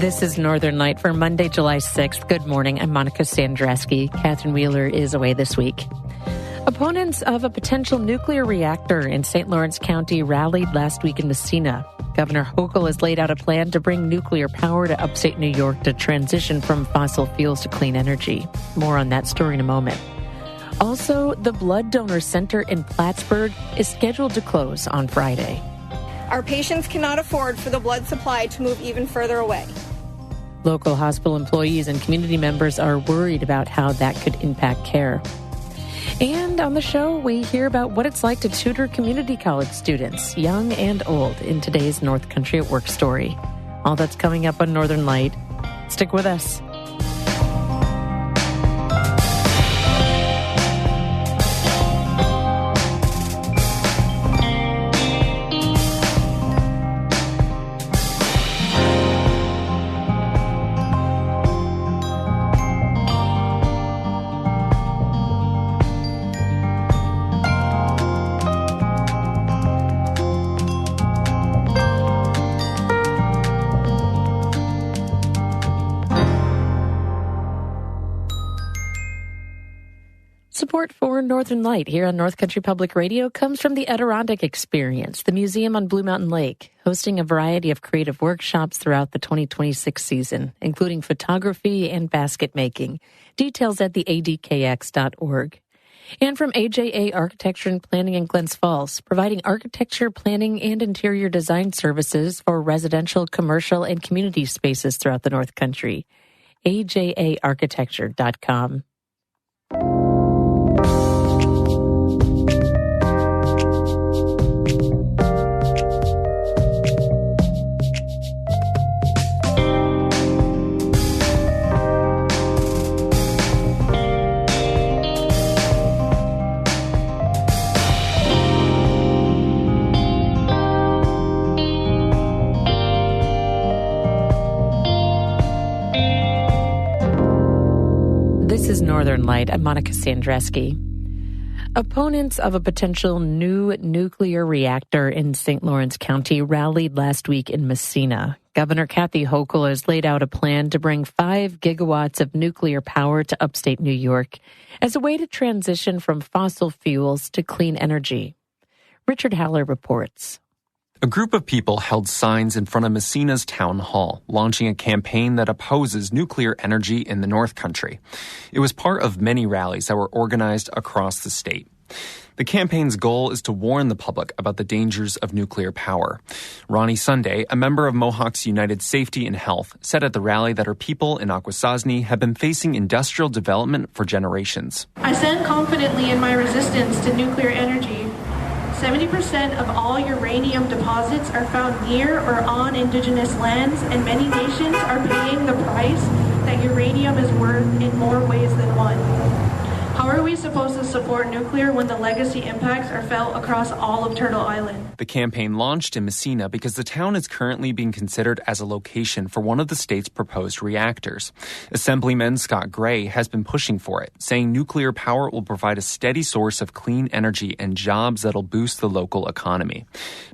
This is Northern Light for Monday, July 6th. Good morning. I'm Monica Sandreski. Catherine Wheeler is away this week. Opponents of a potential nuclear reactor in St. Lawrence County rallied last week in Massena. Governor Hochul has laid out a plan to bring nuclear power to upstate New York to transition from fossil fuels to clean energy. More on that story in a moment. Also, the Blood Donor Center in Plattsburgh is scheduled to close on Friday. Our patients cannot afford for the blood supply to move even further away. Local hospital employees and community members are worried about how that could impact care. And on the show, we hear about what it's like to tutor community college students, young and old, in today's North Country at Work story. All that's coming up on Northern Light. Stick with us. Support for Northern Light here on North Country Public Radio comes from the Adirondack Experience, the museum on Blue Mountain Lake, hosting a variety of creative workshops throughout the 2026 season, including photography and basket making. Details at theadkx.org. And from AJA Architecture and Planning in Glens Falls, providing architecture, planning, and interior design services for residential, commercial, and community spaces throughout the North Country. ajaarchitecture.com. This is Northern Light. I'm Monica Sandreski. Opponents of a potential new nuclear reactor in St. Lawrence County rallied last week in Massena. Governor Kathy Hochul has laid out a plan to bring 5 gigawatts of nuclear power to upstate New York as a way to transition from fossil fuels to clean energy. Richard Haller reports. A group of people held signs in front of Massena's town hall, launching a campaign that opposes nuclear energy in the North Country. It was part of many rallies that were organized across the state. The campaign's goal is to warn the public about the dangers of nuclear power. Ronnie Sunday, a member of Mohawks United Safety and Health, said at the rally that her people in Akwesasne have been facing industrial development for generations. I stand confidently in my resistance to nuclear energy. 70% of all uranium deposits are found near or on indigenous lands, and many nations are paying the price that uranium is worth in more ways than one. How are we supposed to support nuclear when the legacy impacts are felt across all of Turtle Island? The campaign launched in Massena because the town is currently being considered as a location for one of the state's proposed reactors. Assemblyman Scott Gray has been pushing for it, saying nuclear power will provide a steady source of clean energy and jobs that'll boost the local economy.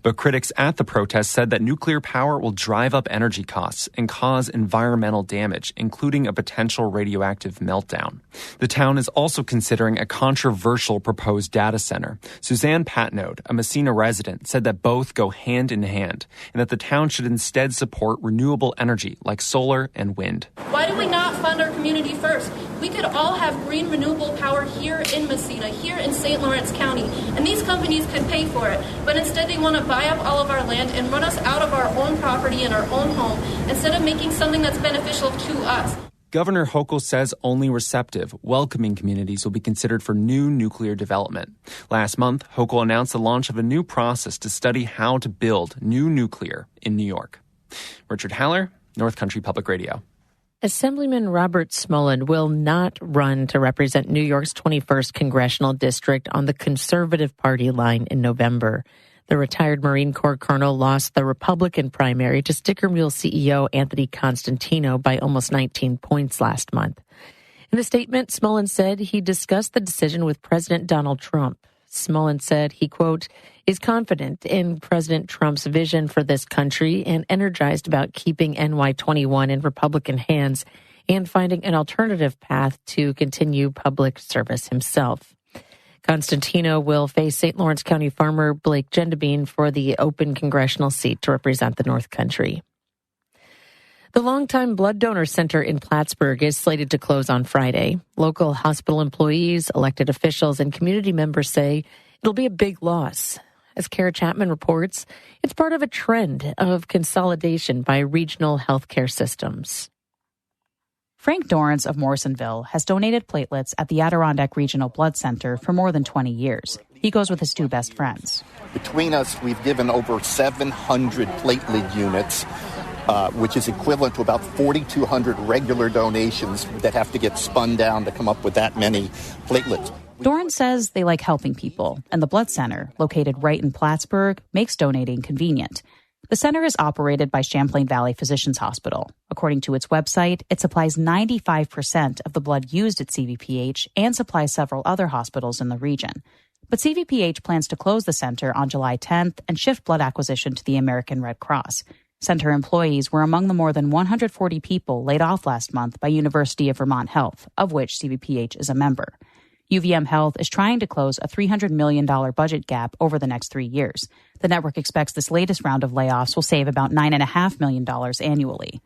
But critics at the protest said that nuclear power will drive up energy costs and cause environmental damage, including a potential radioactive meltdown. The town is also considering a controversial proposed data center. Suzanne Patnode, a Massena resident, said that both go hand in hand and that the town should instead support renewable energy like solar and wind. Why do we not fund our community first? We could all have green renewable power here in Massena, here in St. Lawrence County, and these companies could pay for it. But instead they want to buy up all of our land and run us out of our own property and our own home instead of making something that's beneficial to us. Governor Hochul says only receptive, welcoming communities will be considered for new nuclear development. Last month, Hochul announced the launch of a new process to study how to build new nuclear in New York. Richard Haller, North Country Public Radio. Assemblyman Robert Smolin will not run to represent New York's 21st congressional district on the Conservative Party line in November. The retired Marine Corps colonel lost the Republican primary to Sticker Mule CEO Anthony Constantino by almost 19 points last month. In a statement, Smolin said he discussed the decision with President Donald Trump. Smolin said he, quote, He's confident in President Trump's vision for this country and energized about keeping NY21 in Republican hands and finding an alternative path to continue public service himself. Constantino will face St. Lawrence County farmer Blake Gendebine for the open congressional seat to represent the North Country. The longtime blood donor center in Plattsburgh is slated to close on Friday. Local hospital employees, elected officials, and community members say it'll be a big loss. As Kara Chapman reports, it's part of a trend of consolidation by regional healthcare systems. Frank Dorrance of Morrisonville has donated platelets at the Adirondack Regional Blood Center for more than 20 years. He goes with his two best friends. Between us, we've given over 700 platelet units, which is equivalent to about 4,200 regular donations that have to get spun down to come up with that many platelets. Dorrance says they like helping people, and the blood center, located right in Plattsburgh, makes donating convenient. The center is operated by Champlain Valley Physicians Hospital. According to its website, it supplies 95% of the blood used at CVPH and supplies several other hospitals in the region. But CVPH plans to close the center on July 10th and shift blood acquisition to the American Red Cross. Center employees were among the more than 140 people laid off last month by University of Vermont Health, of which CVPH is a member. UVM Health is trying to close a $300 million budget gap over the next 3 years. The network expects this latest round of layoffs will save about $9.5 million annually.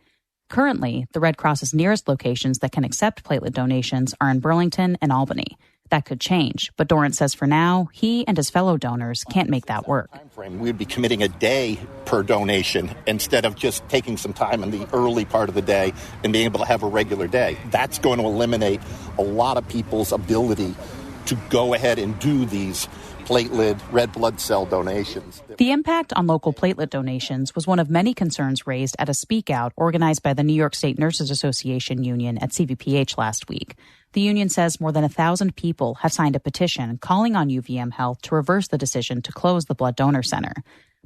Currently, the Red Cross's nearest locations that can accept platelet donations are in Burlington and Albany. That could change, but Dorrance says for now, he and his fellow donors can't make that work. We'd be committing a day per donation instead of just taking some time in the early part of the day and being able to have a regular day. That's going to eliminate a lot of people's ability to go ahead and do these platelet red blood cell donations. The impact on local platelet donations was one of many concerns raised at a speak out organized by the New York State Nurses Association union at CVPH last week. The union says more than 1,000 people have signed a petition calling on UVM Health to reverse the decision to close the blood donor center.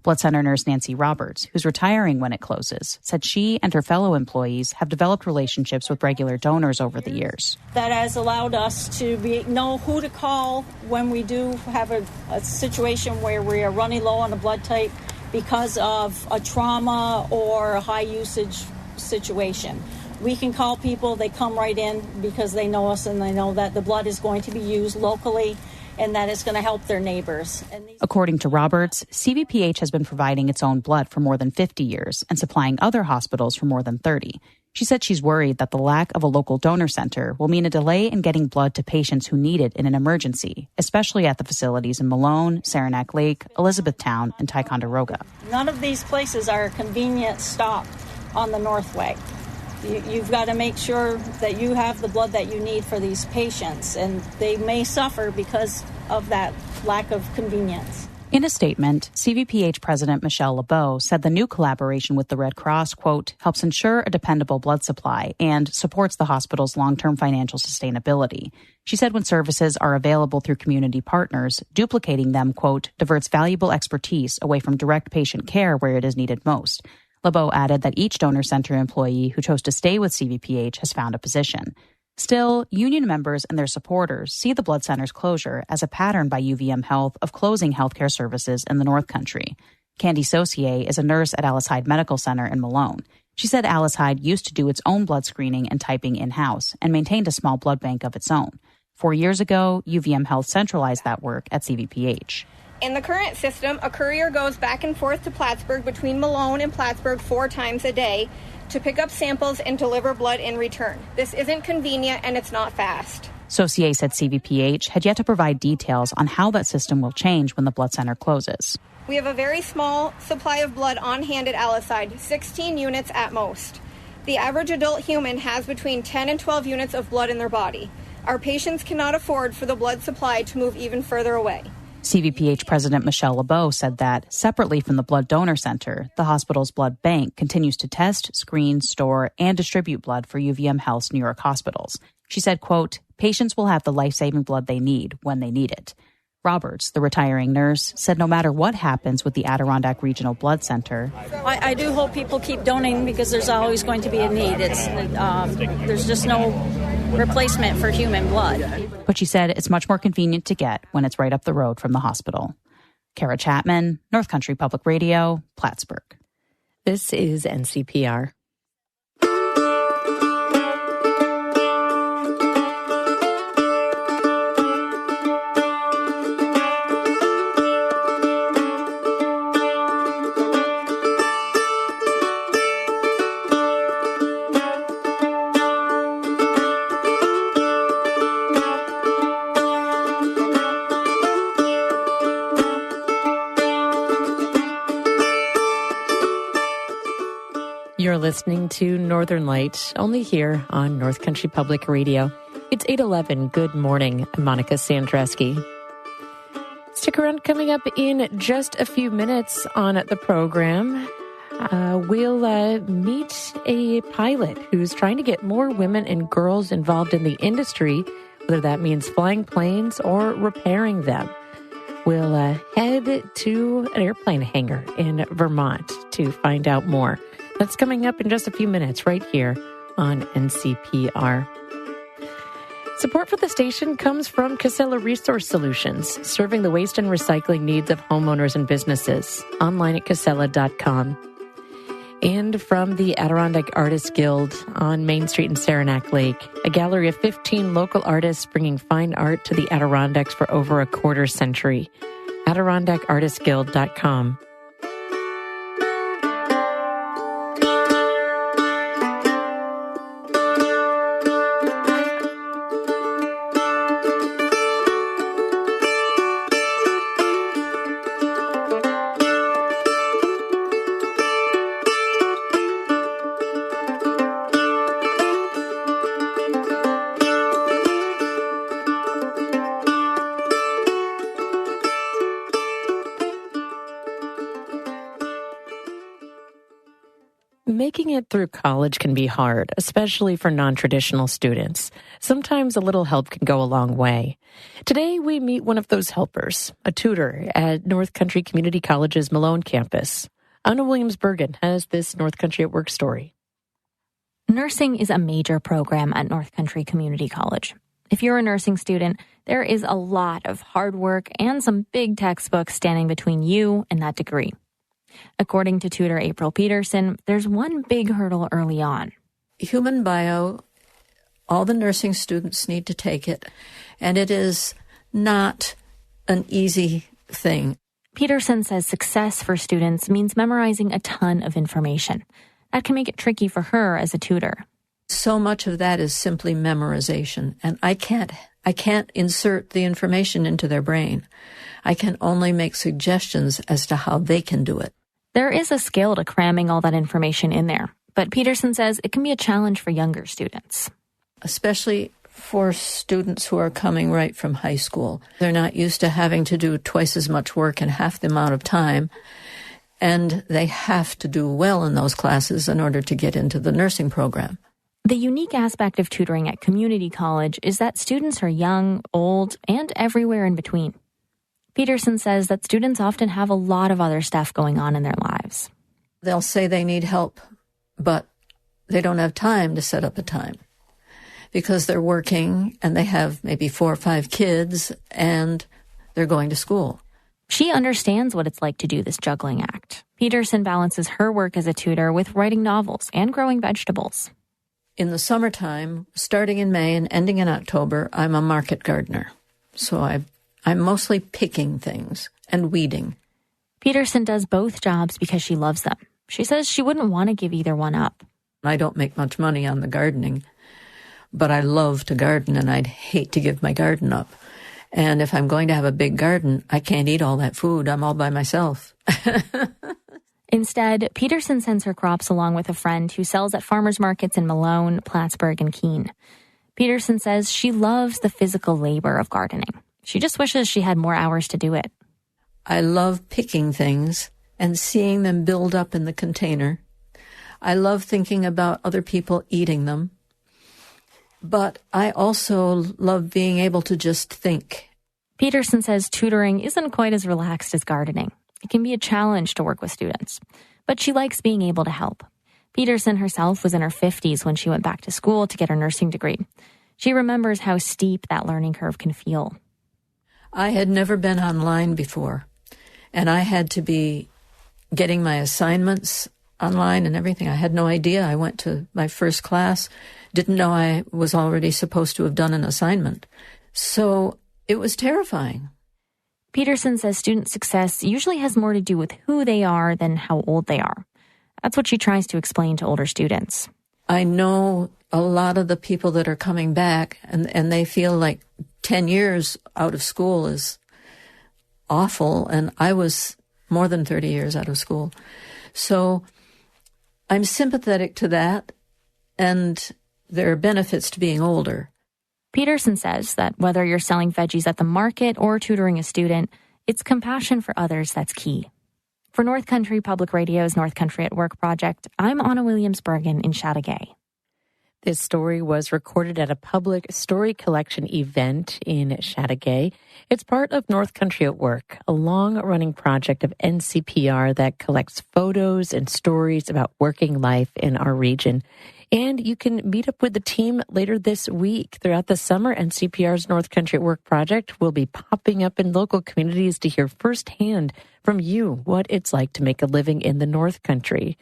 Blood center nurse Nancy Roberts, who's retiring when it closes, said she and her fellow employees have developed relationships with regular donors over the years. That has allowed us to know who to call when we do have a situation where we are running low on a blood type because of a trauma or a high usage situation. We can call people, they come right in because they know us and they know that the blood is going to be used locally and that it's going to help their neighbors. According to Roberts, CVPH has been providing its own blood for more than 50 years and supplying other hospitals for more than 30. She said she's worried that the lack of a local donor center will mean a delay in getting blood to patients who need it in an emergency, especially at the facilities in Malone, Saranac Lake, Elizabethtown, and Ticonderoga. None of these places are a convenient stop on the Northway. You've got to make sure that you have the blood that you need for these patients, and they may suffer because of that lack of convenience. In a statement, CVPH President Michelle LeBeau said the new collaboration with the Red Cross, quote, helps ensure a dependable blood supply and supports the hospital's long-term financial sustainability. She said when services are available through community partners, duplicating them, quote, diverts valuable expertise away from direct patient care where it is needed most. LeBeau added that each donor center employee who chose to stay with CVPH has found a position. Still, union members and their supporters see the blood center's closure as a pattern by UVM Health of closing healthcare services in the North Country. Candy Saucier is a nurse at Alice Hyde Medical Center in Malone. She said Alice Hyde used to do its own blood screening and typing in-house and maintained a small blood bank of its own. 4 years ago, UVM Health centralized that work at CVPH. In the current system, a courier goes back and forth to Plattsburgh between Malone and Plattsburgh 4 times a day to pick up samples and deliver blood in return. This isn't convenient and it's not fast. Saucier said CVPH had yet to provide details on how that system will change when the blood center closes. We have a very small supply of blood on hand at Alice Hyde, 16 units at most. The average adult human has between 10 and 12 units of blood in their body. Our patients cannot afford for the blood supply to move even further away. CVPH President Michelle LeBeau said that, separately from the blood donor center, the hospital's blood bank continues to test, screen, store, and distribute blood for UVM Health's New York hospitals. She said, quote, patients will have the life-saving blood they need when they need it. Roberts, the retiring nurse, said no matter what happens with the Adirondack Regional Blood Center, I do hope people keep donating because there's always going to be a need. There's just no replacement for human blood. But she said it's much more convenient to get when it's right up the road from the hospital. Kara Chapman, North Country Public Radio, Plattsburgh. This is NCPR. You're listening to Northern Light, only here on North Country Public Radio. It's 8:11. Good morning. I'm Monica Sandreski. Stick around. Coming up in just a few minutes on the program, we'll meet a pilot who's trying to get more women and girls involved in the industry, whether that means flying planes or repairing them. We'll head to an airplane hangar in Vermont to find out more. That's coming up in just a few minutes right here on NCPR. Support for the station comes from Casella Resource Solutions, serving the waste and recycling needs of homeowners and businesses. Online at casella.com. And from the Adirondack Artists Guild on Main Street in Saranac Lake, a gallery of 15 local artists bringing fine art to the Adirondacks for over a quarter century. AdirondackArtistsGuild.com. Making it through college can be hard, especially for non-traditional students. Sometimes a little help can go a long way. Today, we meet one of those helpers, a tutor at North Country Community College's Malone campus. Anna Williams-Bergen has this North Country at Work story. Nursing is a major program at North Country Community College. If you're a nursing student, there is a lot of hard work and some big textbooks standing between you and that degree. According to tutor April Peterson, there's one big hurdle early on. Human bio, all the nursing students need to take it, and it is not an easy thing. Peterson says success for students means memorizing a ton of information. That can make it tricky for her as a tutor. So much of that is simply memorization, and I can't insert the information into their brain. I can only make suggestions as to how they can do it. There is a skill to cramming all that information in there, but Peterson says it can be a challenge for younger students. Especially for students who are coming right from high school. They're not used to having to do twice as much work in half the amount of time, and they have to do well in those classes in order to get into the nursing program. The unique aspect of tutoring at community college is that students are young, old, and everywhere in between. Peterson says that students often have a lot of other stuff going on in their lives. They'll say they need help, but they don't have time to set up a time because they're working and they have maybe 4 or 5 kids and they're going to school. She understands what it's like to do this juggling act. Peterson balances her work as a tutor with writing novels and growing vegetables. In the summertime, starting in May and ending in October, I'm a market gardener. So I'm mostly picking things and weeding. Peterson does both jobs because she loves them. She says she wouldn't want to give either one up. I don't make much money on the gardening, but I love to garden, and I'd hate to give my garden up. And if I'm going to have a big garden, I can't eat all that food. I'm all by myself. Instead, Peterson sends her crops along with a friend who sells at farmers markets in Malone, Plattsburgh, and Keene. Peterson says she loves the physical labor of gardening. She just wishes she had more hours to do it. I love picking things and seeing them build up in the container. I love thinking about other people eating them. But I also love being able to just think. Peterson says tutoring isn't quite as relaxed as gardening. It can be a challenge to work with students, but she likes being able to help. Peterson herself was in her 50s when she went back to school to get her nursing degree. She remembers how steep that learning curve can feel. I had never been online before, and I had to be getting my assignments online and everything. I had no idea. I went to my first class, didn't know I was already supposed to have done an assignment. So it was terrifying. Peterson says student success usually has more to do with who they are than how old they are. That's what she tries to explain to older students. I know a lot of the people that are coming back, and they feel like 10 years out of school is awful, and I was more than 30 years out of school. So I'm sympathetic to that, and there are benefits to being older. Peterson says that whether you're selling veggies at the market or tutoring a student, it's compassion for others that's key. For North Country Public Radio's North Country at Work project, I'm Anna Williams-Bergen in Chateauguay. This story was recorded at a public story collection event in Chateauguay. It's part of North Country at Work, a long-running project of NCPR that collects photos and stories about working life in our region. And you can meet up with the team later this week. Throughout the summer, NCPR's North Country at Work project will be popping up in local communities to hear firsthand from you what it's like to make a living in the North Country.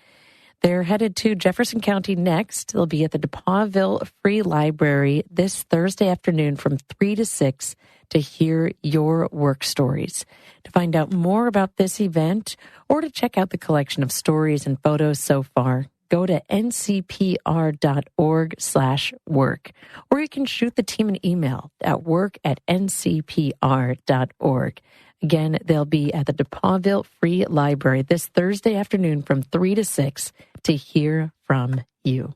They're headed to Jefferson County next. They'll be at the DePauxville Free Library this Thursday afternoon from 3 to 6 to hear your work stories. To find out more about this event or to check out the collection of stories and photos so far, go to ncpr.org/work, or you can shoot the team an email at work@ncpr.org. Again, they'll be at the DePauxville Free Library this Thursday afternoon from 3 to 6 to hear from you.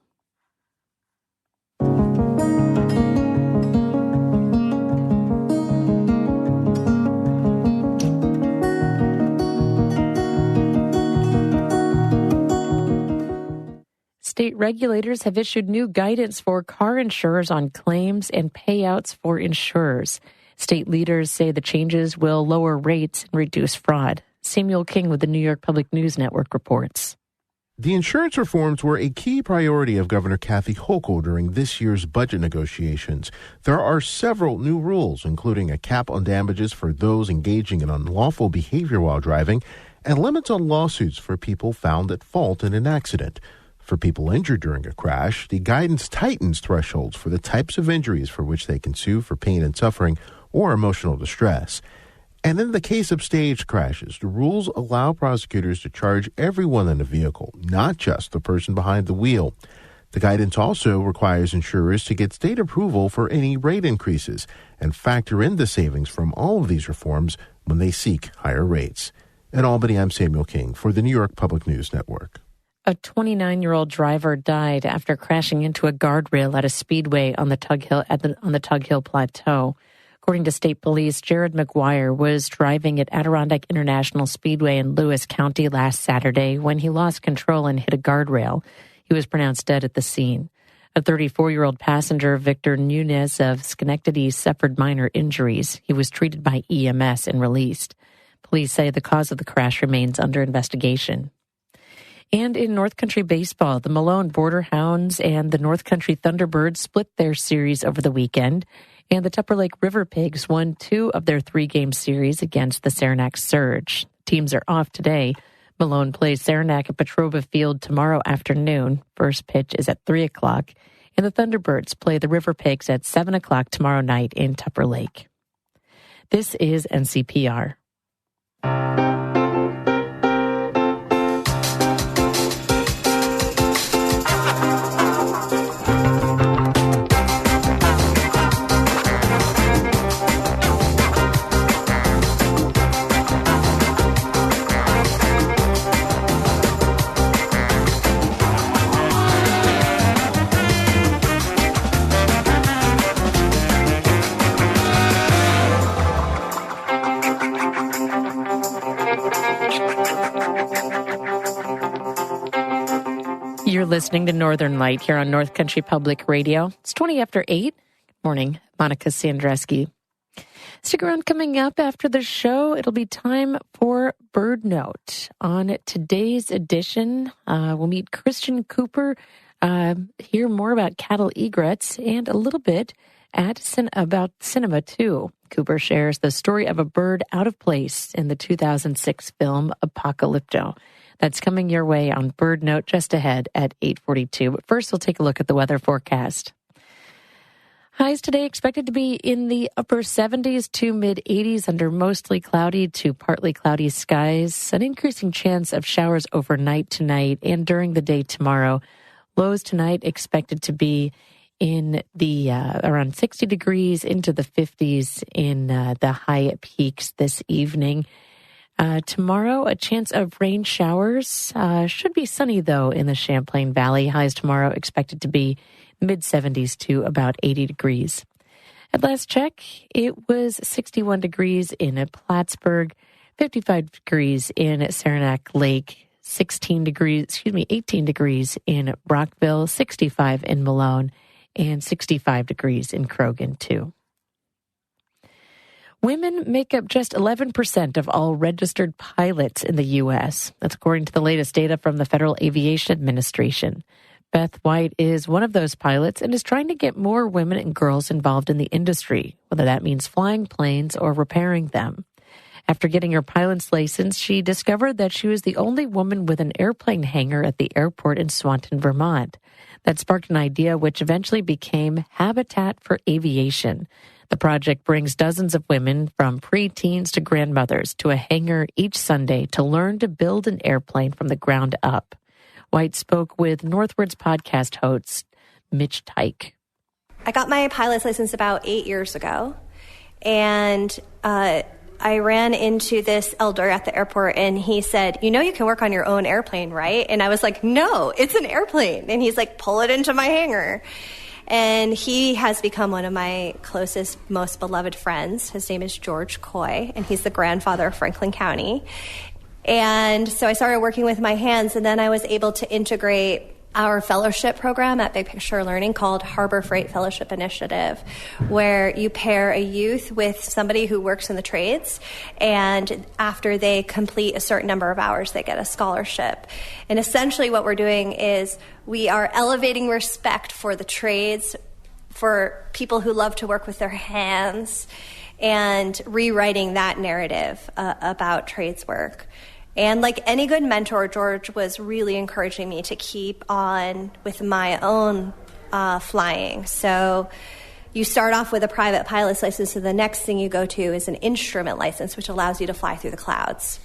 State regulators have issued new guidance for car insurers on claims and payouts for insurers. State leaders say the changes will lower rates and reduce fraud. Samuel King with the New York Public News Network reports. The insurance reforms were a key priority of Governor Kathy Hochul during this year's budget negotiations. There are several new rules, including a cap on damages for those engaging in unlawful behavior while driving, and limits on lawsuits for people found at fault in an accident. For people injured during a crash, the guidance tightens thresholds for the types of injuries for which they can sue for pain and suffering or emotional distress. And in the case of staged crashes, the rules allow prosecutors to charge everyone in the vehicle, not just the person behind the wheel. The guidance also requires insurers to get state approval for any rate increases and factor in the savings from all of these reforms when they seek higher rates. In Albany, I'm Samuel King for the New York Public News Network. A 29-year-old driver died after crashing into a guardrail at a speedway on the Tug Hill Plateau. According to state police, Jared McGuire was driving at Adirondack International Speedway in Lewis County last Saturday when he lost control and hit a guardrail. He was pronounced dead at the scene. A 34-year-old passenger, Victor Nunez of Schenectady, suffered minor injuries. He was treated by EMS and released. Police say the cause of the crash remains under investigation. And in North Country baseball, the Malone Border Hounds and the North Country Thunderbirds split their series over the weekend, and the Tupper Lake River Pigs won 2 of their 3-game series against the Saranac Surge. Teams are off today. Malone plays Saranac at Petrova Field tomorrow afternoon. First pitch is at 3 o'clock, and the Thunderbirds play the River Pigs at 7 o'clock tomorrow night in Tupper Lake. This is NCPR. You're listening to Northern Light here on North Country Public Radio. It's 20 after 8. Good morning, Monica Sandreski. Stick around. Coming up after the show, it'll be time for Bird Note. On today's edition, we'll meet Christian Cooper, hear more about cattle egrets, and a little bit about cinema, too. Cooper shares the story of a bird out of place in the 2006 film Apocalypto. That's coming your way on Bird Note just ahead at 8:42. But first, we'll take a look at the weather forecast. Highs today expected to be in the upper 70s to mid-80s under mostly cloudy to partly cloudy skies. An increasing chance of showers overnight tonight and during the day tomorrow. Lows tonight expected to be in the around 60 degrees into the 50s in the high peaks this evening. Tomorrow, a chance of rain showers. Should be sunny, though, in the Champlain Valley. Highs tomorrow expected to be mid-70s to about 80 degrees. At last check, it was 61 degrees in Plattsburgh, 55 degrees in Saranac Lake, 18 degrees in Brockville, 65 in Malone, and 65 degrees in Croghan, too. Women make up just 11% of all registered pilots in the U.S. That's according to the latest data from the Federal Aviation Administration. Beth White is one of those pilots and is trying to get more women and girls involved in the industry, whether that means flying planes or repairing them. After getting her pilot's license, she discovered that she was the only woman with an airplane hangar at the airport in Swanton, Vermont. That sparked an idea which eventually became Habitat for Aviation. The project brings dozens of women from preteens to grandmothers to a hangar each Sunday to learn to build an airplane from the ground up. White spoke with Northward's podcast host, Mitch Tyke. I got my pilot's license about 8 years ago, and I ran into this elder at the airport, and he said, "You know you can work on your own airplane, right?" And I was like, "No, it's an airplane." And he's like, "Pull it into my hangar." And he has become one of my closest, most beloved friends. His name is George Coy, and he's the grandfather of Franklin County. And so I started working with my hands, and then I was able to integrate our fellowship program at Big Picture Learning called Harbor Freight Fellowship Initiative, where you pair a youth with somebody who works in the trades, and after they complete a certain number of hours, they get a scholarship. And essentially what we're doing is we are elevating respect for the trades, for people who love to work with their hands, and rewriting that narrative about trades work. And like any good mentor, George was really encouraging me to keep on with my own flying. So you start off with a private pilot's license, so the next thing you go to is an instrument license, which allows you to fly through the clouds.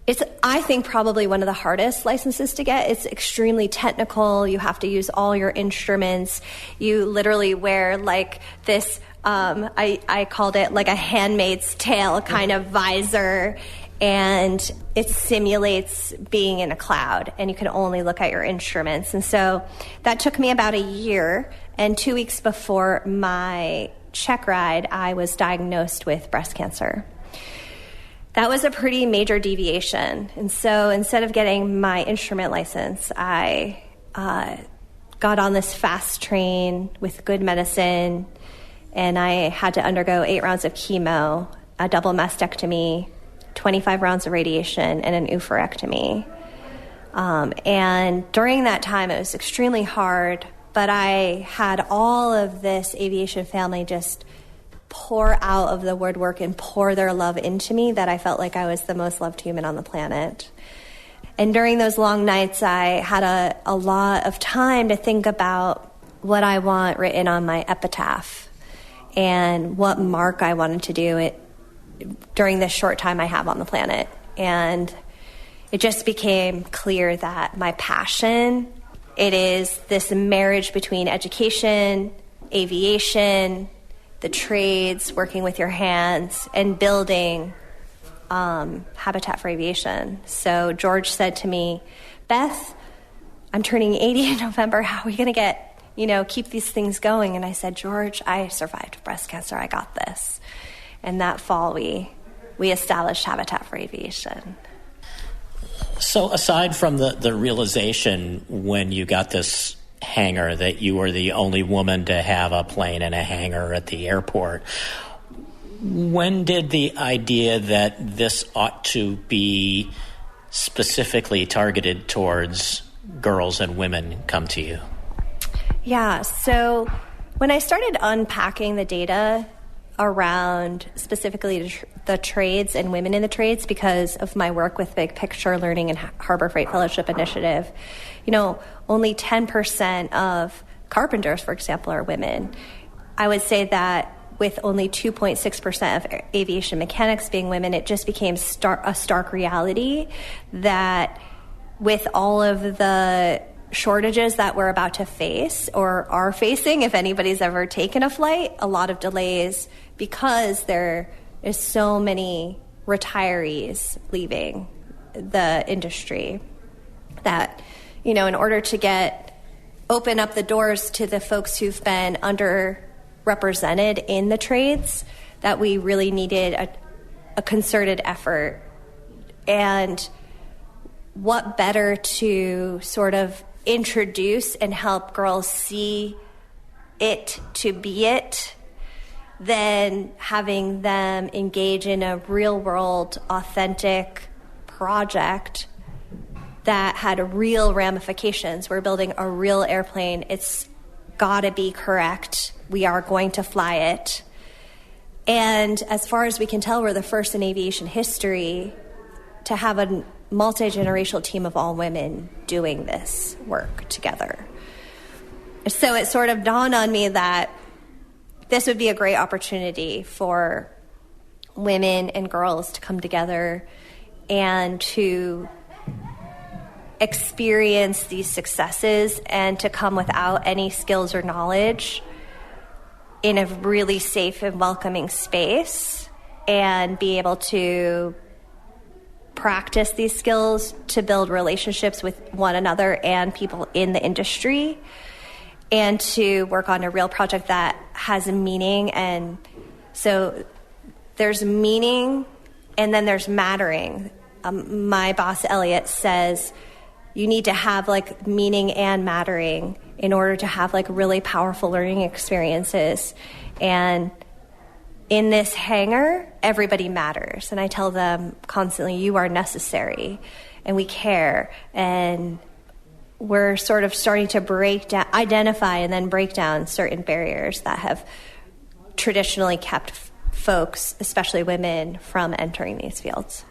It's, I think, probably one of the hardest licenses to get. It's extremely technical. You have to use all your instruments. You literally wear like this, I called it like a handmaid's tale kind of visor, and it simulates being in a cloud, and you can only look at your instruments. And so that took me about a year, and 2 weeks before my check ride, I was diagnosed with breast cancer. That was a pretty major deviation. And so instead of getting my instrument license, I got on this fast train with good medicine, and I had to undergo 8 rounds of chemo, a double mastectomy, 25 rounds of radiation, and an oophorectomy. And during that time, it was extremely hard, but I had all of this aviation family just pour out of the woodwork and pour their love into me, that I felt like I was the most loved human on the planet. And during those long nights, I had a lot of time to think about what I want written on my epitaph and what mark I wanted to do during this short time I have on the planet. And it just became clear that my passion, it is this marriage between education, aviation, the trades, working with your hands, and building Habitat for Aviation. So George said to me, "Beth, I'm turning 80 in November. How are we going to keep these things going?" And I said, "George, I survived breast cancer. I got this." And that fall, we established Habitat for Aviation. So aside from the realization when you got this hangar that you were the only woman to have a plane and a hangar at the airport, when did the idea that this ought to be specifically targeted towards girls and women come to you? Yeah, so When I started unpacking the data around specifically the trades and women in the trades because of my work with Big Picture Learning and Harbor Freight Fellowship Initiative, only 10% of carpenters, for example, are women. I would say that with only 2.6% of aviation mechanics being women, it just became a stark reality that with all of the shortages that we're about to face or are facing, if anybody's ever taken a flight, a lot of delays because there is so many retirees leaving the industry that, in order to open up the doors to the folks who've been underrepresented in the trades, that we really needed a concerted effort. And what better to sort of introduce and help girls see it to be it than having them engage in a real-world, authentic project that had real ramifications. We're building a real airplane. It's got to be correct. We are going to fly it. And as far as we can tell, we're the first in aviation history to have a multi-generational team of all women doing this work together. So it sort of dawned on me that this would be a great opportunity for women and girls to come together and to experience these successes and to come without any skills or knowledge in a really safe and welcoming space and be able to practice these skills to build relationships with one another and people in the industry and to work on a real project that has a meaning. And so there's meaning and then there's mattering. My boss, Elliot, says you need to have meaning and mattering in order to have really powerful learning experiences. And in this hangar, everybody matters. And I tell them constantly, you are necessary and we care. And we're sort of starting to identify and then break down certain barriers that have traditionally kept folks, especially women, from entering these fields.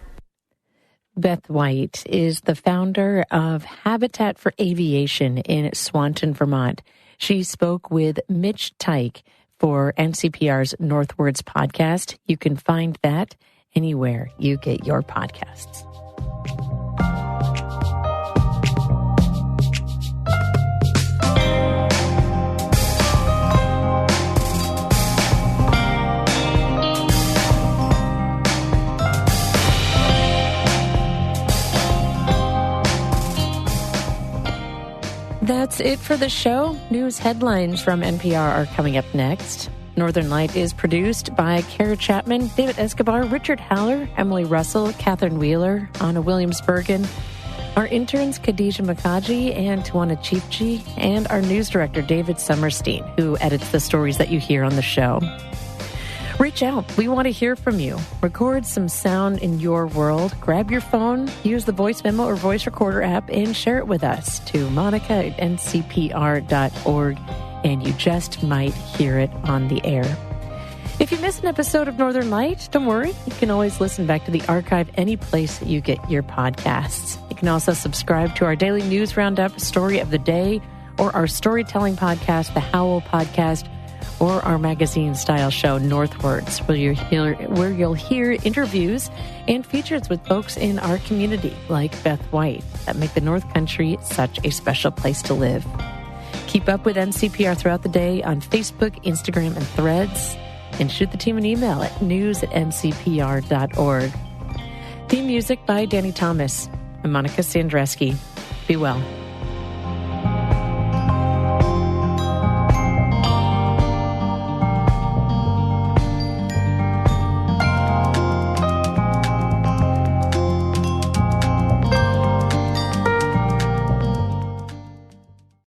Beth White is the founder of Habitat for Aviation in Swanton, Vermont. She spoke with Mitch Teich for NCPR's Northwards podcast. You can find that anywhere you get your podcasts. That's it for the show. News headlines from NPR are coming up next. Northern Light is produced by Kara Chapman, David Escobar, Richard Haller, Emily Russell, Catherine Wheeler, Anna Williams-Bergen, our interns Khadijah Makaji and Tawana Chiefji, and our news director David Summerstein, who edits the stories that you hear on the show. Reach out. We want to hear from you. Record some sound in your world. Grab your phone, use the voice memo or voice recorder app, and share it with us to monica@ncpr.org, and you just might hear it on the air. If you missed an episode of Northern Light, don't worry. You can always listen back to the archive any place that you get your podcasts. You can also subscribe to our daily news roundup, Story of the Day, or our storytelling podcast, The Howl Podcast, or our magazine-style show, Northwards, where you'll hear interviews and features with folks in our community, like Beth White, that make the North Country such a special place to live. Keep up with NCPR throughout the day on Facebook, Instagram, and Threads, and shoot the team an email at news@ncpr.org. Theme music by Danny Thomas. I'm Monica Sandreski. Be well.